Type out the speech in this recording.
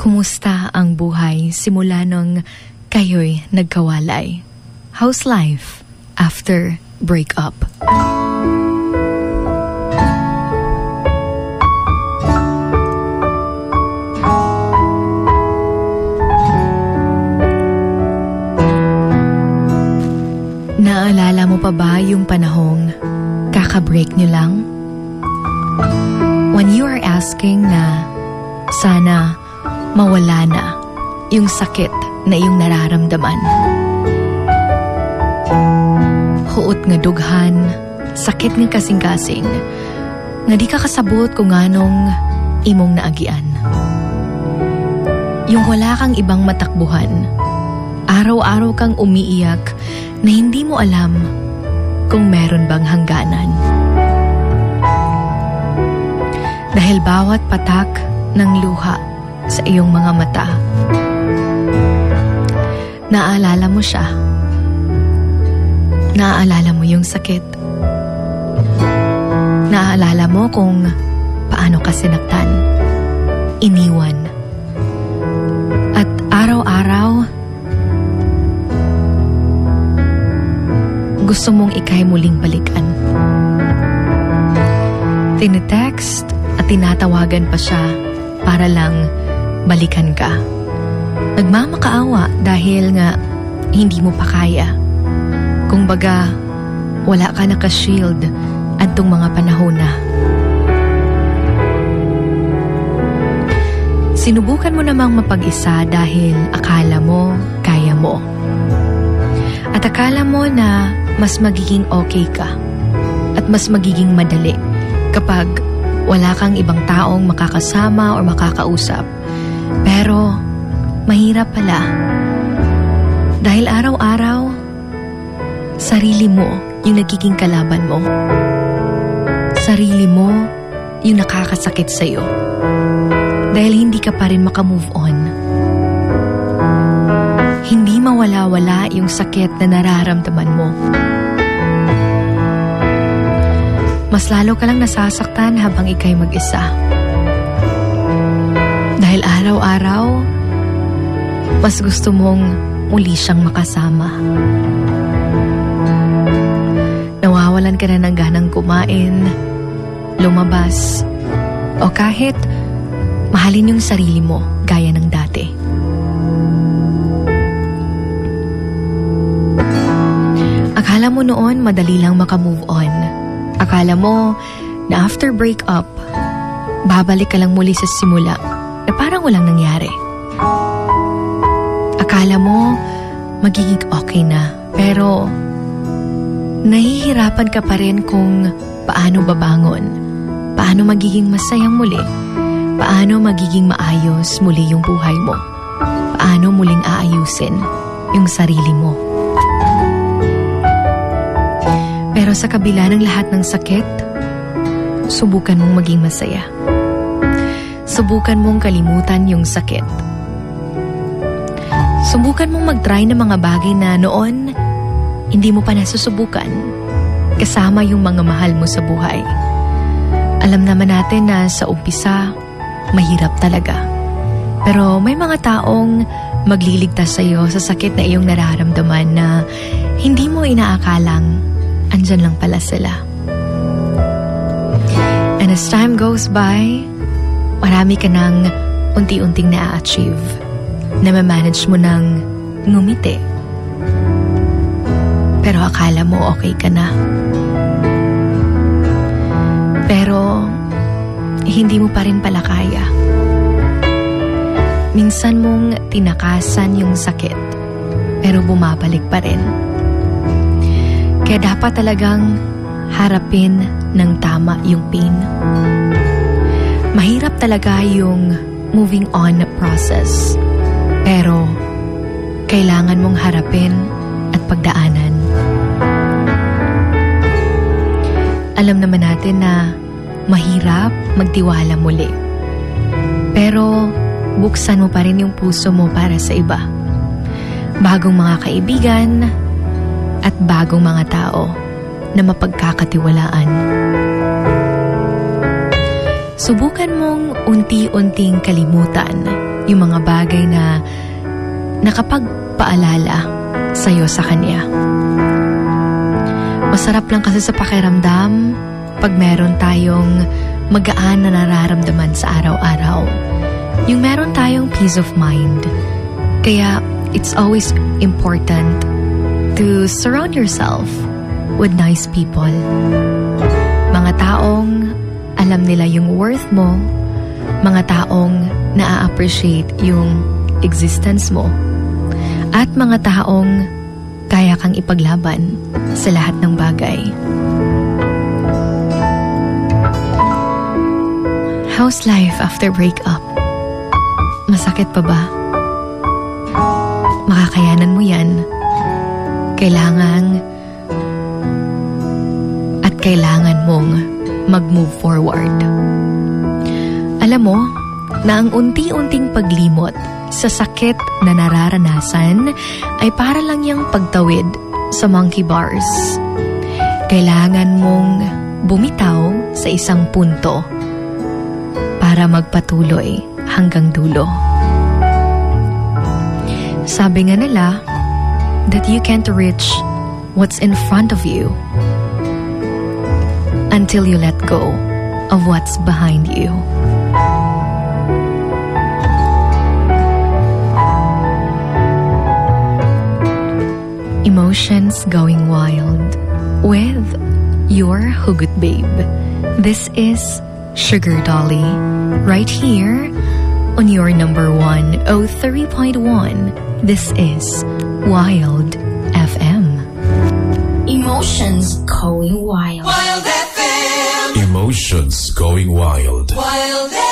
Kumusta ang buhay simula nung kayo'y nagkawalay? How's life after breakup? Naalala mo pa ba yung panahong kaka-break nyo lang? When you are asking na sana mawala na yung sakit na iyong nararamdaman. Huot nga dughan, sakit nga kasing-kasing, nga di ka kasabot kung anong imong naagian. Yung wala kang ibang matakbuhan, araw-araw kang umiiyak na hindi mo alam kung meron bang hangganan. Dahil bawat patak ng luha sa iyong mga mata, naaalala mo siya. Naaalala mo yung sakit. Naaalala mo kung paano ka sinaktan, iniwan. At araw-araw, gusto mong ikay muling balikan. Tinitext at tinatawagan pa siya para lang balikan ka. Nagmamakaawa dahil nga hindi mo pa kaya. Kung baga, wala ka naka-shield at tong mga panahon na. Sinubukan mo namang mapag-isa dahil akala mo kaya mo. At akala mo na mas magiging okay ka at mas magiging madali kapag wala kang ibang taong makakasama o makakausap. Pero mahirap pala. Dahil araw-araw, sarili mo yung nagiging kalaban mo. Sarili mo yung nakakasakit sa'yo. Dahil hindi ka pa rin makamove on. Hindi mawala-wala yung sakit na nararamdaman mo. Mas lalo ka lang nasasaktan habang ika'y mag-isa. Dahil araw-araw, mas gusto mong muli siyang makasama. Nawawalan ka na ng ganang kumain, lumabas, o kahit mahalin yung sarili mo gaya ng dati. Akala mo noon madali lang makamove on. Akala mo na after breakup, babalik ka lang muli sa simula na parang walang nangyari. Akala mo magiging okay na, pero nahihirapan ka pa rin kung paano babangon, paano magiging masayang muli, paano magiging maayos muli yung buhay mo, paano muling aayusin yung sarili mo. Pero sa kabila ng lahat ng sakit, subukan mong maging masaya. Subukan mong kalimutan yung sakit. Subukan mong mag-try ng mga bagay na noon hindi mo pa nasusubukan kasama yung mga mahal mo sa buhay. Alam naman natin na sa umpisa, mahirap talaga. Pero may mga taong magliligtas sa iyo sa sakit na iyong nararamdaman na hindi mo inaakalang andyan lang pala sila. And as time goes by, marami ka nang unti-unting na-achieve. Na-manage mo nang ngumiti. Pero akala mo okay ka na. Pero hindi mo pa rin pala kaya. Minsan mong tinakasan yung sakit, pero bumabalik pa rin. Kaya dapat talagang harapin ng tama yung pain. Mahirap talaga yung moving on process. Pero kailangan mong harapin at pagdaanan. Alam naman natin na mahirap magtiwala muli. Pero buksan mo pa rin yung puso mo para sa iba. Bagong mga kaibigan at bagong mga tao na mapagkakatiwalaan. Subukan mong unti-unting kalimutan yung mga bagay na nakapagpaalala sa'yo sa Kanya. Masarap lang kasi sa pakiramdam pag meron tayong magaan na nararamdaman sa araw-araw. Yung meron tayong peace of mind. Kaya it's always important to surround yourself with nice people. Mga taong alam nila yung worth mo, mga taong na-appreciate yung existence mo, at mga taong kaya kang ipaglaban sa lahat ng bagay. How's life after breakup? Masakit pa ba? Makakayanan mo yan. Kailangan mong mag-move forward. Alam mo na ang unti-unting paglimot sa sakit na nararanasan ay para lang yung pagtawid sa monkey bars. Kailangan mong bumitaw sa isang punto para magpatuloy hanggang dulo. Sabi nga nila that you can't reach what's in front of you until you let go of what's behind you. Emotions going wild with your Hugot Babe. This is Sugar Dolly, right here on your number 103.1. This is Wild FM. Emotions going wild. Wild FM. Emotions going wild. Wild FM.